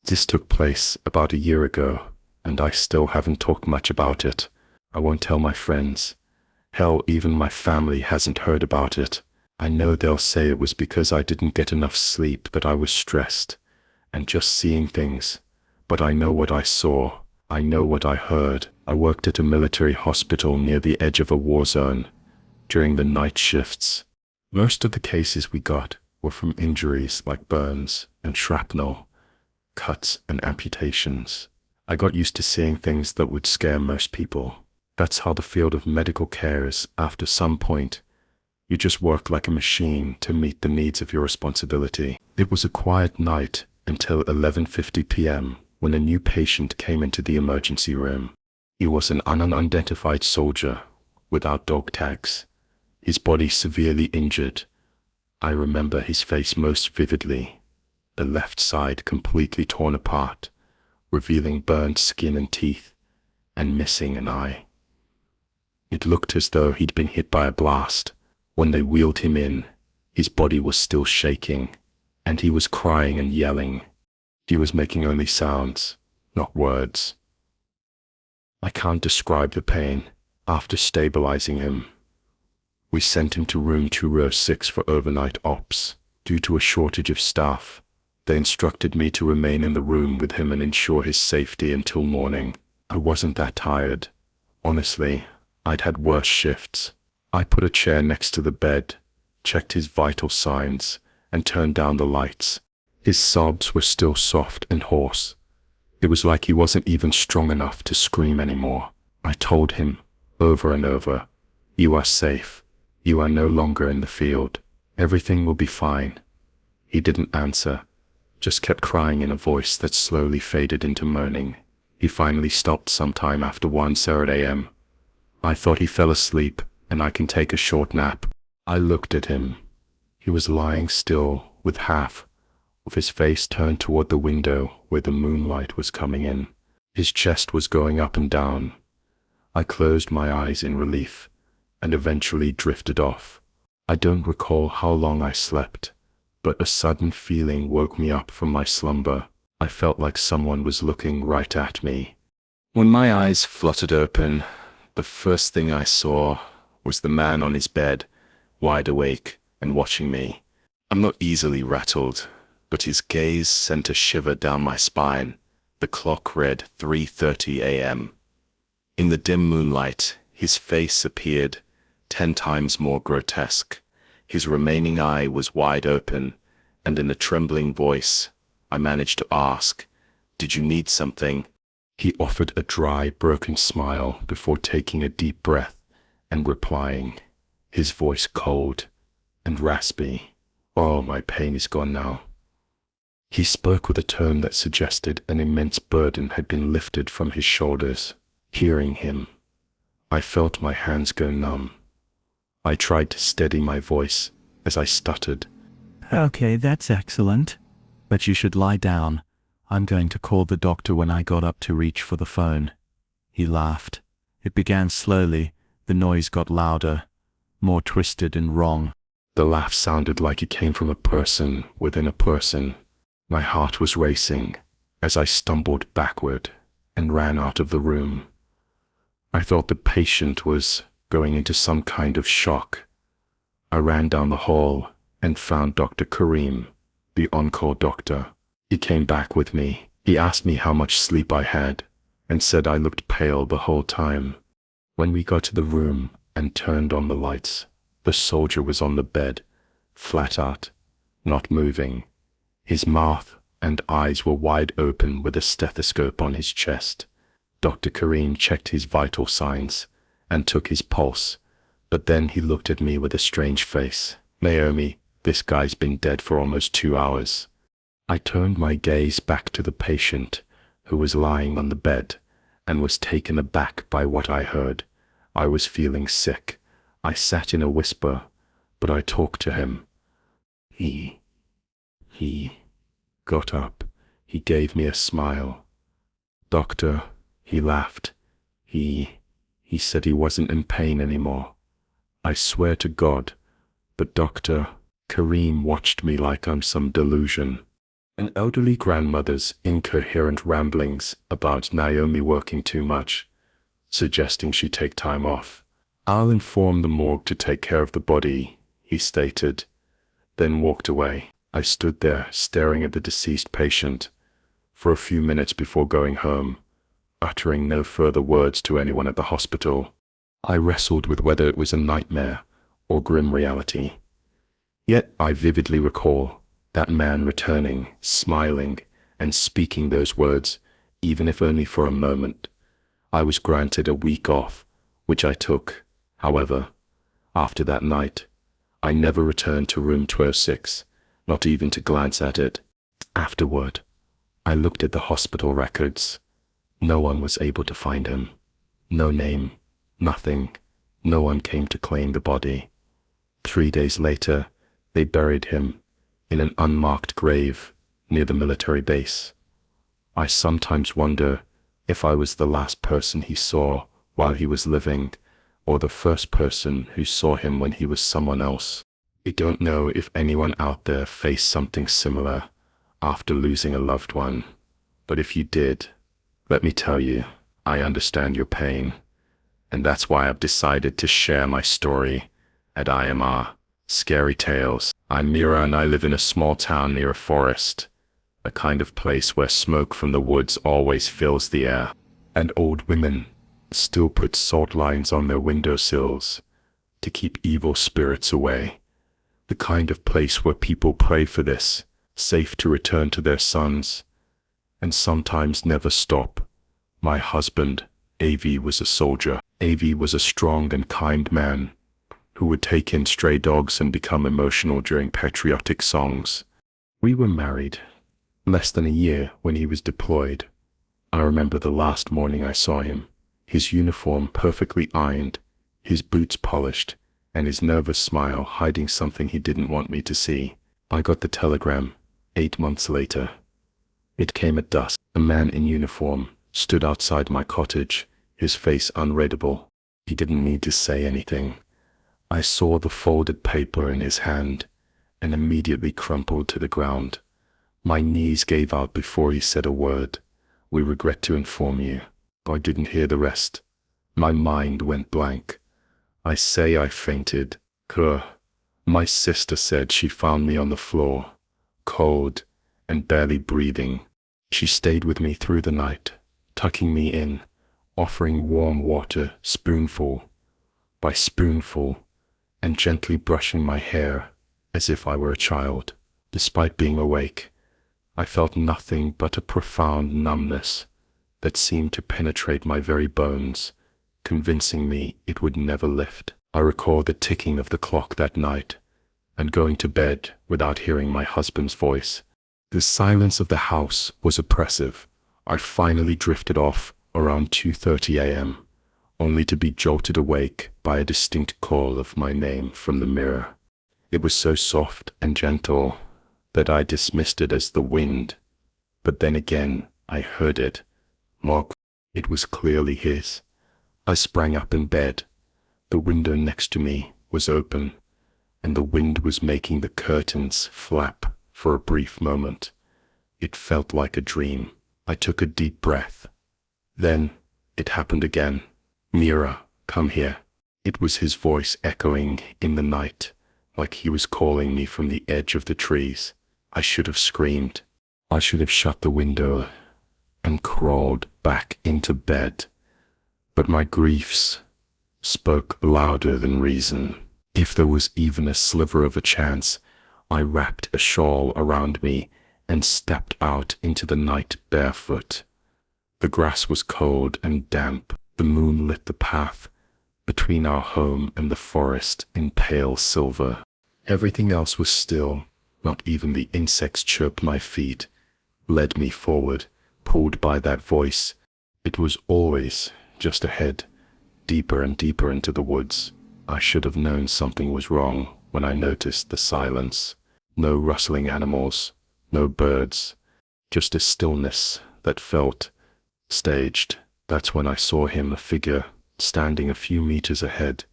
This took place about a year ago, and I still haven't talked much about it. I won't tell my friends. Hell, even my family hasn't heard about it. I know they'll say it was because I didn't get enough sleep, but I was stressed and just seeing things. But I know what I saw. I know what I heard. I worked at a military hospital near the edge of a war zone during the night shifts. Most of the cases we got were from injuries like burns and shrapnel, cuts and amputations. I got used to seeing things that would scare most people. That's how the field of medical care is. After some point, you just work like a machine to meet the needs of your responsibility. It was a quiet night until 11:50 p.m. when a new patient came into the emergency room. He was an unidentified soldier without dog tags, his body severely injured. I remember his face most vividly, the left side completely torn apart, revealing burned skin and teeth, and missing an eye. It looked as though he'd been hit by a blast. When they wheeled him in, his body was still shaking, and he was crying and yelling. He was making only sounds, not words. I can't describe the pain. After stabilizing him, we sent him to room 206 for overnight ops. Due to a shortage of staff, they instructed me to remain in the room with him and ensure his safety until morning. I wasn't that tired. Honestly, I'd had worse shifts. I put a chair next to the bed, checked his vital signs, and turned down the lights. His sobs were still soft and hoarse. It was like he wasn't even strong enough to scream anymore. I told him, over and over, "You are safe. You are no longer in the field. Everything will be fine." He didn't answer, just kept crying in a voice that slowly faded into moaning. He finally stopped sometime after 1:30 a.m. I thought he fell asleep, and I can take a short nap. I looked at him. He was lying still, with his face turned toward the window where the moonlight was coming in. His chest was going up and down. I closed my eyes in relief, and eventually drifted off. I don't recall how long I slept, but a sudden feeling woke me up from my slumber. I felt like someone was looking right at me. When my eyes fluttered open, the first thing I saw was the man on his bed, wide awake and watching me. I'm not easily rattled, but his gaze sent a shiver down my spine. The clock read 3:30 a.m. In the dim moonlight, his face appeared 10 times more grotesque. His remaining eye was wide open, and in a trembling voice, I managed to ask, "Did you need something?" He offered a dry, broken smile before taking a deep breath and replying, his voice cold and raspy, "Oh, my pain is gone now." He spoke with a tone that suggested an immense burden had been lifted from his shoulders. Hearing him, I felt my hands go numb. I tried to steady my voice as I stuttered, "Okay, that's excellent. But you should lie down. I'm going to call the doctor." When I got up to reach for the phone, he laughed. It began slowly. The noise got louder, more twisted and wrong. The laugh sounded like it came from a person within a person. My heart was racing as I stumbled backward and ran out of the room. I thought the patient was going into some kind of shock. I ran down the hall and found Dr. Kareem, the on-call doctor. He came back with me. He asked me how much sleep I had and said I looked pale the whole time. When we got to the room and turned on the lights, the soldier was on the bed, flat out, not moving. His mouth and eyes were wide open with a stethoscope on his chest. Dr. Kareem checked his vital signs and took his pulse, but then he looked at me with a strange face. "Naomi, this guy's been dead for almost 2 hours." I turned my gaze back to the patient, who was lying on the bed, and was taken aback by what I heard. I was feeling sick. I sat in a whisper, but I talked to him. He got up. He gave me a smile. "Doctor," he laughed. He said he wasn't in pain anymore. I swear to God, but Dr. Kareem watched me like I'm some delusion. An elderly grandmother's incoherent ramblings about Naomi working too much, suggesting she take time off. "I'll inform the morgue to take care of the body," he stated, then walked away. I stood there staring at the deceased patient for a few minutes before going home, uttering no further words to anyone at the hospital. I wrestled with whether it was a nightmare or grim reality. Yet I vividly recall that man returning, smiling, and speaking those words, even if only for a moment. I was granted a week off, which I took. However, after that night, I never returned to room 206, not even to glance at it. Afterward, I looked at the hospital records. No one was able to find him. No name, nothing. No one came to claim the body. 3 days later, they buried him in an unmarked grave near the military base. I sometimes wonder if I was the last person he saw while he was living, or the first person who saw him when he was someone else. I don't know if anyone out there faced something similar after losing a loved one, but if you did, let me tell you, I understand your pain, and that's why I've decided to share my story at IMR Scary Tales. I'm Mira, and I live in a small town near a forest, a kind of place where smoke from the woods always fills the air, and old women still put salt lines on their windowsills to keep evil spirits away. The kind of place where people pray for this, safe to return to their sons, and sometimes never stop. My husband, AV, was a soldier. AV was a strong and kind man who would take in stray dogs and become emotional during patriotic songs. We were married less than a year when he was deployed. I remember the last morning I saw him, his uniform perfectly ironed, his boots polished, and his nervous smile hiding something he didn't want me to see. I got the telegram 8 months later. It came at dusk. A man in uniform stood outside my cottage, his face unreadable. He didn't need to say anything. I saw the folded paper in his hand and immediately crumpled to the ground. My knees gave out before he said a word. "We regret to inform you." I didn't hear the rest. My mind went blank. I say I fainted. My sister said she found me on the floor, cold and barely breathing. She stayed with me through the night, tucking me in, offering warm water spoonful by spoonful, and gently brushing my hair as if I were a child. Despite being awake, I felt nothing but a profound numbness that seemed to penetrate my very bones, convincing me it would never lift. I recall the ticking of the clock that night, and going to bed without hearing my husband's voice. The silence of the house was oppressive. I finally drifted off around 2:30 a.m., only to be jolted awake by a distinct call of my name from the mirror. It was so soft and gentle that I dismissed it as the wind, but then again I heard it. Mark. It was clearly his. I sprang up in bed. The window next to me was open, and the wind was making the curtains flap for a brief moment. It felt like a dream. I took a deep breath. Then it happened again. "Mira, come here." It was his voice echoing in the night, like he was calling me from the edge of the trees. I should have screamed. I should have shut the window and crawled back into bed. But my griefs spoke louder than reason. If there was even a sliver of a chance, I wrapped a shawl around me and stepped out into the night barefoot. The grass was cold and damp. The moon lit the path between our home and the forest in pale silver. Everything else was still. Not even the insects chirped. My feet led me forward, pulled by that voice. It was always just ahead, deeper and deeper into the woods. I should have known something was wrong when I noticed the silence. No rustling animals, no birds, just a stillness that felt staged. That's when I saw him, a figure standing a few meters ahead,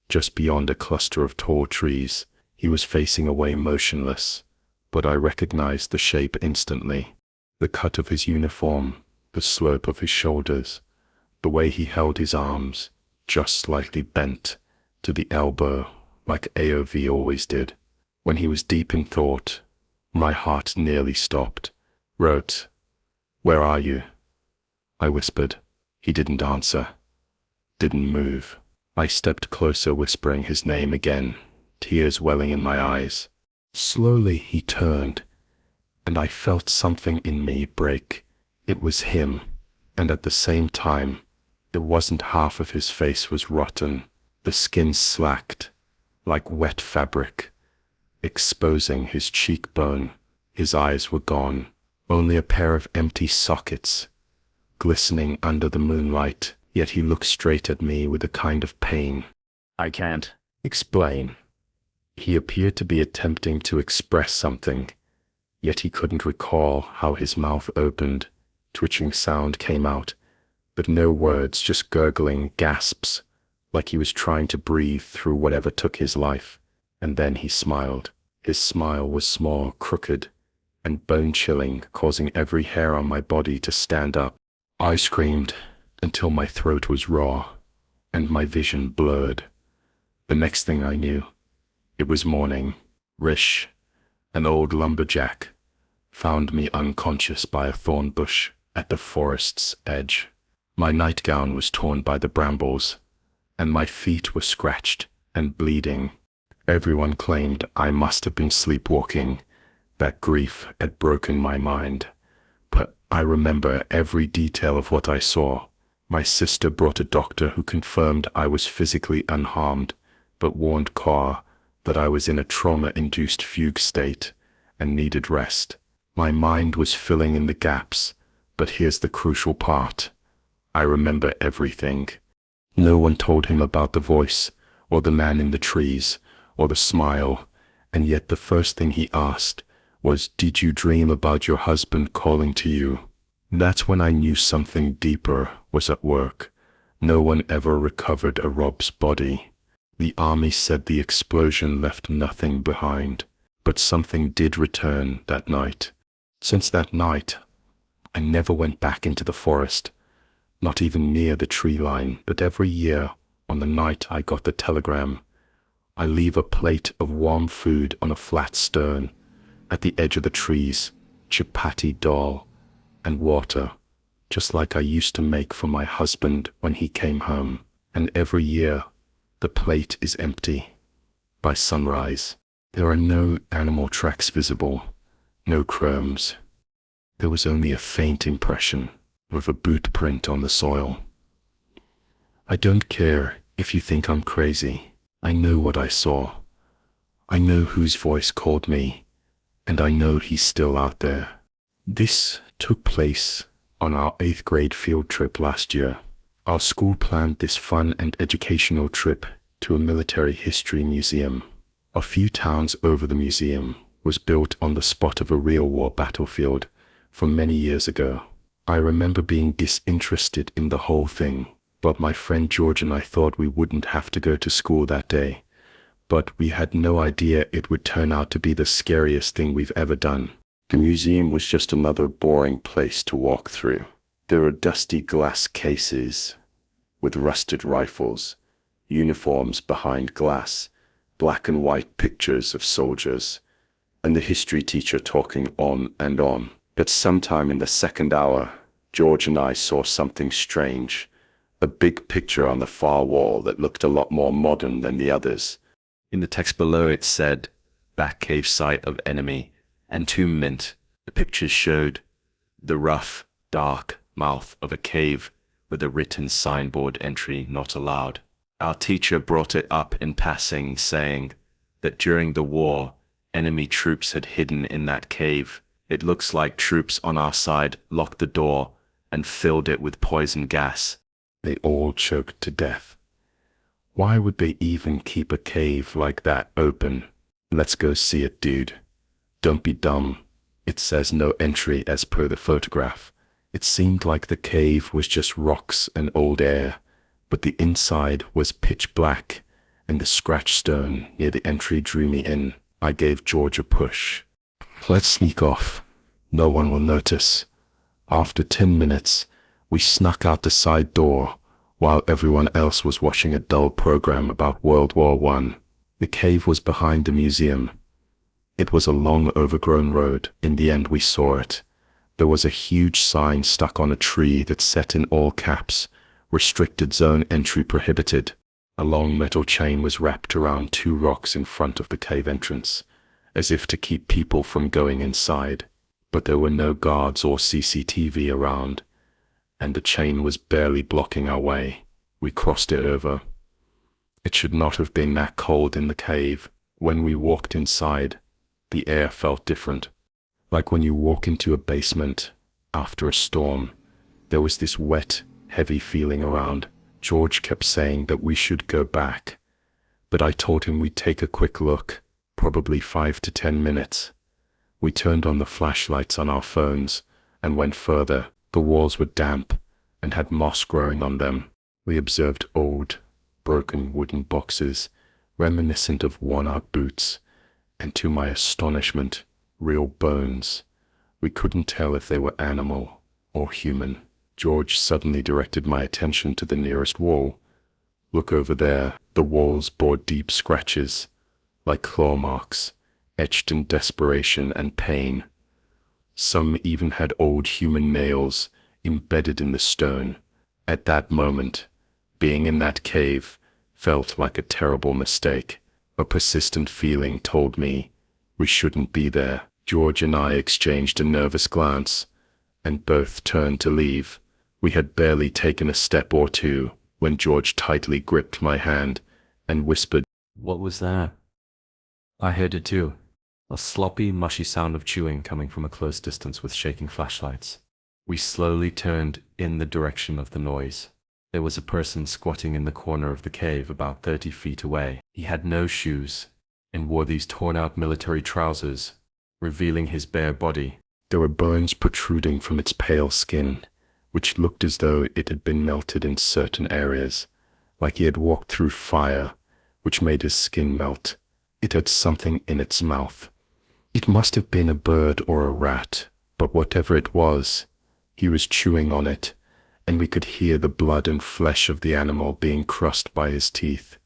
just beyond a cluster of tall trees. He was facing away, motionless, but I recognized the shape instantly. The cut of his uniform, the slope of his shoulders, the way he held his arms, just slightly bent to the elbow, like AOV always did. When he was deep in thought, my heart nearly stopped. "Wrote, where are you?" I whispered. He didn't answer, didn't move. I stepped closer, whispering his name again, tears welling in my eyes. Slowly he turned, and I felt something in me break. It was him, and at the same time, it wasn't half of his face was rotten. The skin slacked, like wet fabric, exposing his cheekbone. His eyes were gone, only a pair of empty sockets, glistening under the moonlight, yet he looked straight at me with a kind of pain. "I can't." "Explain." He appeared to be attempting to express something, yet he couldn't recall how his mouth opened. Twitching sound came out, but no words, just gurgling gasps, like he was trying to breathe through whatever took his life. And then he smiled. His smile was small, crooked, and bone-chilling, causing every hair on my body to stand up. I screamed until my throat was raw, and my vision blurred. The next thing I knew, it was morning. Rish, an old lumberjack, found me unconscious by a thorn bush at the forest's edge. My nightgown was torn by the brambles, and my feet were scratched and bleeding. Everyone claimed I must have been sleepwalking. That grief had broken my mind. But I remember every detail of what I saw. My sister brought a doctor who confirmed I was physically unharmed, but warned Carr that I was in a trauma-induced fugue state and needed rest. My mind was filling in the gaps, but here's the crucial part. I remember everything. No one told him about the voice, or the man in the trees, or the smile, and yet the first thing he asked was, "Did you dream about your husband calling to you?" That's when I knew something deeper was at work. No one ever recovered a Rob's body. The army said the explosion left nothing behind, but something did return that night. Since that night, I never went back into the forest, not even near the tree line, but every year, on the night I got the telegram, I leave a plate of warm food on a flat stone at the edge of the trees, chapati dal, and water, just like I used to make for my husband when he came home. And every year, the plate is empty. By sunrise, there are no animal tracks visible, no crumbs. There was only a faint impression of a boot print on the soil. I don't care if you think I'm crazy. I know what I saw. I know whose voice called me, and I know he's still out there. This took place on our 8th grade field trip last year. Our school planned this fun and educational trip to a military history museum. A few towns over the museum was built on the spot of a real war battlefield from many years ago. I remember being disinterested in the whole thing, but my friend George and I thought we wouldn't have to go to school that day. But we had no idea it would turn out to be the scariest thing we've ever done. The museum was just another boring place to walk through. There are dusty glass cases with rusted rifles, uniforms behind glass, black and white pictures of soldiers, and the history teacher talking on and on. But sometime in the second hour, George and I saw something strange, a big picture on the far wall that looked a lot more modern than the others. In the text below it said, "Back cave site of enemy, entombment." The pictures showed the rough, dark mouth of a cave with a written signboard entry, "Not allowed." Our teacher brought it up in passing, saying that during the war, enemy troops had hidden in that cave. It looks like troops on our side locked the door and filled it with poison gas. They all choked to death. Why would they even keep a cave like that open? Let's go see it, dude. Don't be dumb. It says no entry as per the photograph. It seemed like the cave was just rocks and old air, but the inside was pitch black, and the scratch stone near the entry drew me in. I gave George a push. Let's sneak off. No one will notice. After 10 minutes, we snuck out the side door while everyone else was watching a dull program about World War I. The cave was behind the museum. It was a long overgrown road. In the end we saw it. There was a huge sign stuck on a tree that said in all caps, "Restricted zone entry prohibited." A long metal chain was wrapped around 2 rocks in front of the cave entrance, as if to keep people from going inside. But there were no guards or CCTV around, and the chain was barely blocking our way. We crossed it over. It should not have been that cold in the cave. When we walked inside, the air felt different. Like when you walk into a basement after a storm, there was this wet, heavy feeling around. George kept saying that we should go back, but I told him we'd take a quick look, probably 5 to 10 minutes. We turned on the flashlights on our phones and went further. The walls were damp and had moss growing on them. We observed old, broken wooden boxes, reminiscent of worn-out boots, and to my astonishment, real bones. We couldn't tell if they were animal or human. George suddenly directed my attention to the nearest wall. "Look over there." The walls bore deep scratches, like claw marks, etched in desperation and pain. Some even had old human nails embedded in the stone. At that moment, being in that cave felt like a terrible mistake. A persistent feeling told me we shouldn't be there. George and I exchanged a nervous glance, and both turned to leave. We had barely taken a step or two when George tightly gripped my hand and whispered, What was that? I heard it too. A sloppy, mushy sound of chewing coming from a close distance with shaking flashlights. We slowly turned in the direction of the noise. There was a person squatting in the corner of the cave about 30 feet away. He had no shoes and wore these torn-out military trousers, revealing his bare body. There were burns protruding from its pale skin, which looked as though it had been melted in certain areas, like he had walked through fire, which made his skin melt. It had something in its mouth. It must have been a bird or a rat, but whatever it was, he was chewing on it, and we could hear the blood and flesh of the animal being crushed by his teeth.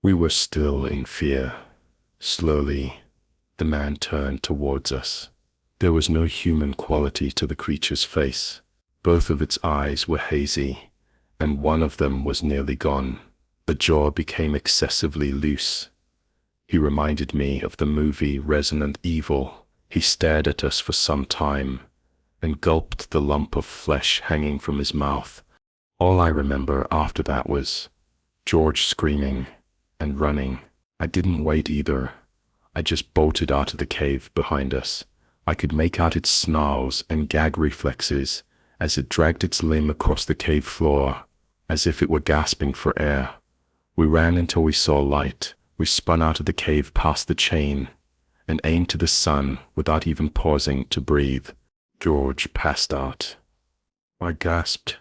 We were still in fear. Slowly, the man turned towards us. There was no human quality to the creature's face. Both of its eyes were hazy, and one of them was nearly gone. The jaw became excessively loose. He reminded me of the movie Resident Evil. He stared at us for some time, and gulped the lump of flesh hanging from his mouth. All I remember after that was George screaming and running. I didn't wait either. I just bolted out of the cave behind us. I could make out its snarls and gag reflexes as it dragged its limb across the cave floor, as if it were gasping for air. We ran until we saw light. We spun out of the cave past the chain and aimed to the sun without even pausing to breathe. George passed out. I gasped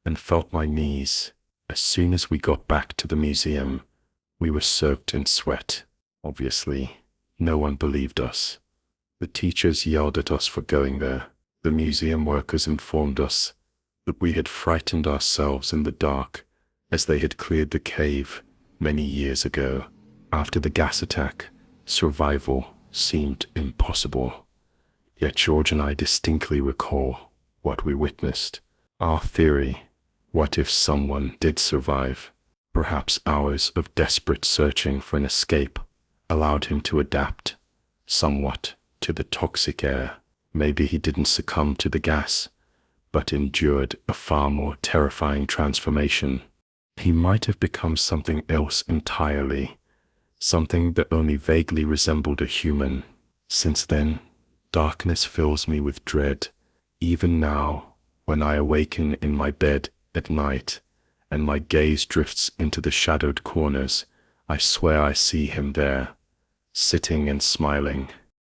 and felt my knees. As soon as we got back to the museum, we were soaked in sweat. Obviously, no one believed us. The teachers yelled at us for going there. The museum workers informed us that we had frightened ourselves in the dark, as they had cleared the cave many years ago. After the gas attack, survival seemed impossible. Yet George and I distinctly recall what we witnessed. Our theory: what if someone did survive? Perhaps hours of desperate searching for an escape allowed him to adapt somewhat to the toxic air. Maybe he didn't succumb to the gas, but endured a far more terrifying transformation. He might have become something else entirely, something that only vaguely resembled a human. Since then, darkness fills me with dread. Even now, when I awaken in my bed at night, and my gaze drifts into the shadowed corners, I swear I see him there, sitting and smiling.